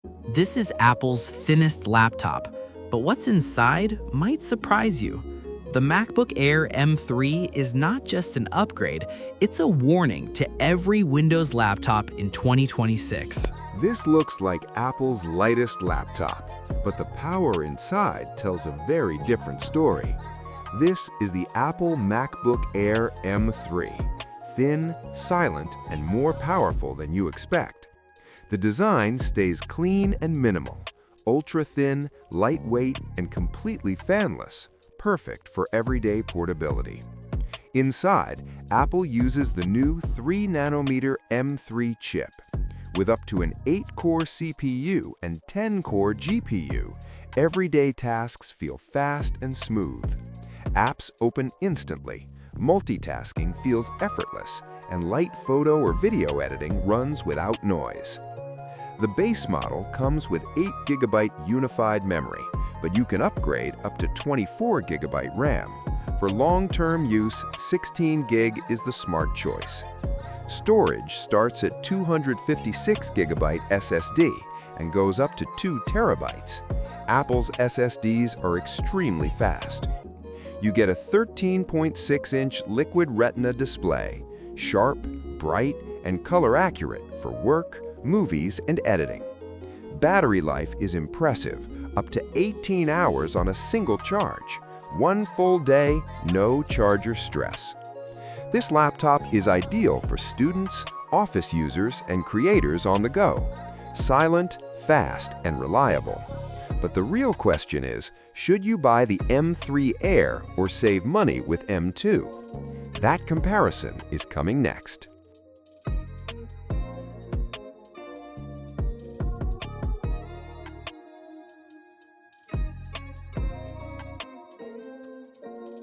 This is Apple's thinnest laptop, but what's inside might surprise you. The MacBook Air M3 is not just an upgrade, it's a warning to every Windows laptop in 2026. This looks like Apple's lightest laptop, but the power inside tells a very different story. This is the Apple MacBook Air M3, thin, silent, and more powerful than you expect. The design stays clean and minimal, ultra-thin, lightweight, and completely fanless, perfect for everyday portability. Inside, Apple uses the new 3nm M3 chip. With up to an 8-core CPU and 10-core GPU, everyday tasks feel fast and smooth. Apps open instantly, multitasking feels effortless, and light photo or video editing runs without noise. The base model comes with 8GB unified memory, but you can upgrade up to 24GB RAM. For long-term use, 16GB is the smart choice. Storage starts at 256GB SSD and goes up to 2TB. Apple's SSDs are extremely fast. You get a 13.6-inch Liquid Retina display, sharp, bright, and color-accurate for work, movies, and editing. Battery life is impressive, up to 18 hours on a single charge. One full day, no charger stress. This laptop is ideal for students, office users, and creators on the go. Silent, fast, and reliable. But the real question is, should you buy the M3 Air or save money with M2? That comparison is coming next.